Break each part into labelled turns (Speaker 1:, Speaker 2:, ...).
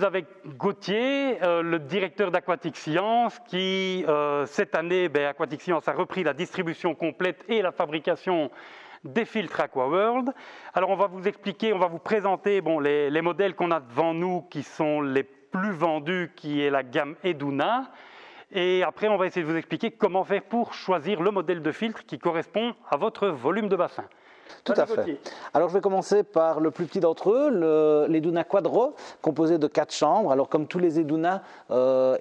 Speaker 1: avec Gauthier, le directeur d'Aquatic Science, qui cette année, Aquatic Science a repris la distribution complète et la fabrication des filtres AquaWorld. Alors on va vous expliquer, on va vous présenter les modèles qu'on a devant nous qui sont les plus vendus, qui est la gamme Eduna. Et après, on va essayer de vous expliquer comment faire pour choisir le modèle de filtre qui correspond à votre volume de bassin.
Speaker 2: Tout à fait. Alors je vais commencer par le plus petit d'entre eux, l'Eduna Quadro, composé de 4 chambres. Alors comme tous les Eduna,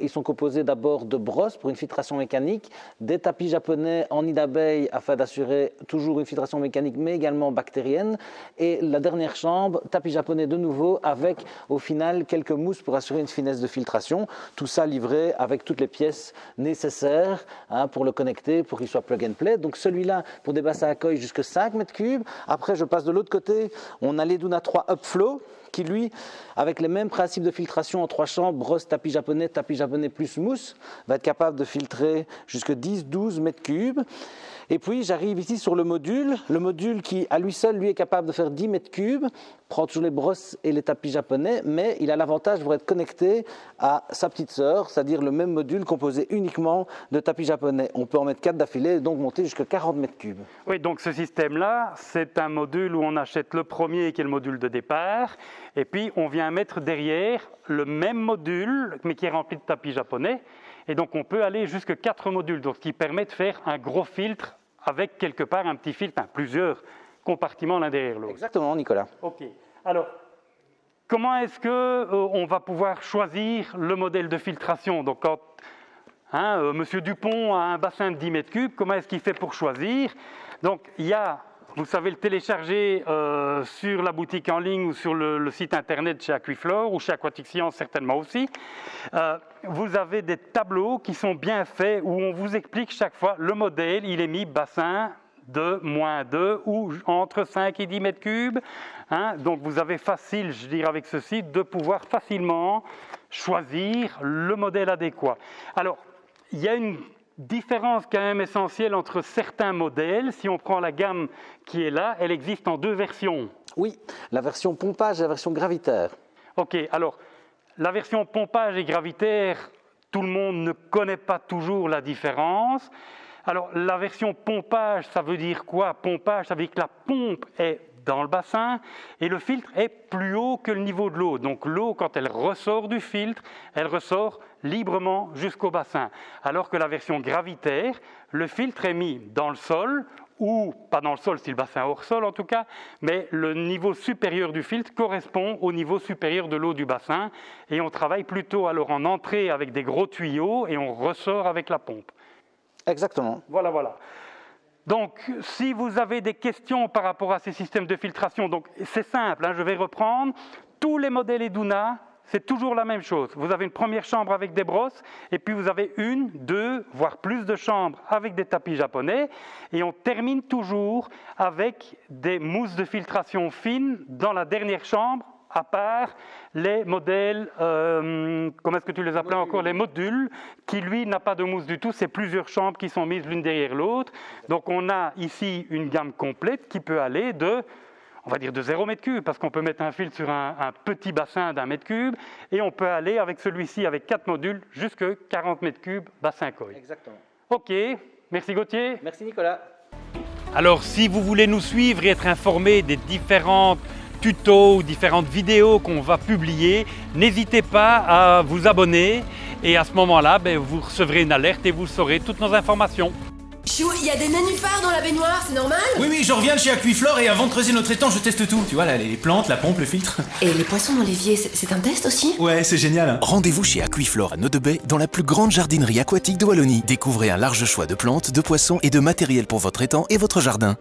Speaker 2: ils sont composés d'abord de brosses pour une filtration mécanique, des tapis japonais en nid d'abeille afin d'assurer toujours une filtration mécanique mais également bactérienne. Et la dernière chambre, tapis japonais de nouveau avec au final quelques mousses pour assurer une finesse de filtration. Tout ça livré avec toutes les pièces nécessaires pour le connecter, pour qu'il soit plug and play. Donc celui-là pour des bassins à coille jusqu'à 5 mètres cubes. Après, je passe de l'autre côté, on a l'Eduna 3 Upflow qui, lui, avec les mêmes principes de filtration en 3 chambres, brosse, tapis japonais plus mousse, va être capable de filtrer jusqu'à 10-12 mètres cubes. Et puis, j'arrive ici sur le module qui, à lui seul, lui, est capable de faire 10 mètres cubes, prend toujours les brosses et les tapis japonais, mais il a l'avantage de être connecté à sa petite sœur, c'est-à-dire le même module composé uniquement de tapis japonais. On peut en mettre 4 d'affilée et donc monter jusqu'à 40 mètres cubes.
Speaker 1: Oui, donc ce système-là, c'est un module où on achète le premier qui est le module de départ, et puis on vient mettre derrière le même module, mais qui est rempli de tapis japonais. Et donc on peut aller jusqu'à 4 modules, donc ce qui permet de faire un gros filtre avec quelque part un petit filtre, plusieurs compartiments l'un derrière l'autre.
Speaker 2: Exactement, Nicolas.
Speaker 1: Ok. Alors, comment est-ce qu'on va pouvoir choisir le modèle de filtration? Donc quand Monsieur Dupont a un bassin de 10 mètres cubes, comment est-ce qu'il fait pour choisir? Donc il y a, vous savez le télécharger sur la boutique en ligne ou sur le site internet chez Aquiflore ou chez Aquatic Science certainement aussi. Vous avez des tableaux qui sont bien faits où on vous explique chaque fois le modèle, il est mis bassin de -2 ou entre 5 et 10 mètres cubes. Donc vous avez facile, je dirais avec ceci, de pouvoir facilement choisir le modèle adéquat. Alors, il y a une différence quand même essentielle entre certains modèles. Si on prend la gamme qui est là, elle existe en 2 versions.
Speaker 2: Oui, la version pompage et la version gravitaire.
Speaker 1: Ok, alors la version pompage et gravitaire, tout le monde ne connaît pas toujours la différence. Alors la version pompage, ça veut dire quoi? Pompage, ça veut dire que la pompe est dans le bassin et le filtre est plus haut que le niveau de l'eau. Donc l'eau, quand elle ressort du filtre, elle ressort librement jusqu'au bassin. Alors que la version gravitaire, le filtre est mis dans le sol, ou pas dans le sol si le bassin est hors sol en tout cas, mais le niveau supérieur du filtre correspond au niveau supérieur de l'eau du bassin et on travaille plutôt alors en entrée avec des gros tuyaux et on ressort avec la pompe.
Speaker 2: Exactement.
Speaker 1: Voilà. Donc, si vous avez des questions par rapport à ces systèmes de filtration, donc c'est simple, je vais reprendre. Tous les modèles Eduna, c'est toujours la même chose. Vous avez une première chambre avec des brosses, et puis vous avez 1, 2, voire plus de chambres avec des tapis japonais, et on termine toujours avec des mousses de filtration fines dans la dernière chambre, à part les modèles, comment est-ce que tu les appelles encore? Les modules, qui lui n'a pas de mousse du tout, c'est plusieurs chambres qui sont mises l'une derrière l'autre. Donc on a ici une gamme complète qui peut aller de, on va dire de 0 mètre cube, parce qu'on peut mettre un filtre sur un petit bassin d'1 mètre cube, et on peut aller avec celui-ci, avec 4 modules, jusqu'à 40 mètres cubes, bassin coille.
Speaker 2: Exactement.
Speaker 1: Ok, merci Gauthier.
Speaker 2: Merci Nicolas.
Speaker 1: Alors si vous voulez nous suivre et être informé des différentes tutos ou différentes vidéos qu'on va publier, n'hésitez pas à vous abonner et à ce moment-là, vous recevrez une alerte et vous saurez toutes nos informations.
Speaker 3: Chou, il y a des nénuphars dans la baignoire, c'est normal?
Speaker 4: Oui, je reviens de chez Aquiflore et avant de creuser notre étang, je teste tout. Tu vois, là, les plantes, la pompe, le filtre.
Speaker 3: Et les poissons dans l'évier, c'est un test aussi?
Speaker 4: Ouais, c'est génial.
Speaker 5: Rendez-vous chez Aquiflore à Nodebay, dans la plus grande jardinerie aquatique de Wallonie. Découvrez un large choix de plantes, de poissons et de matériel pour votre étang et votre jardin.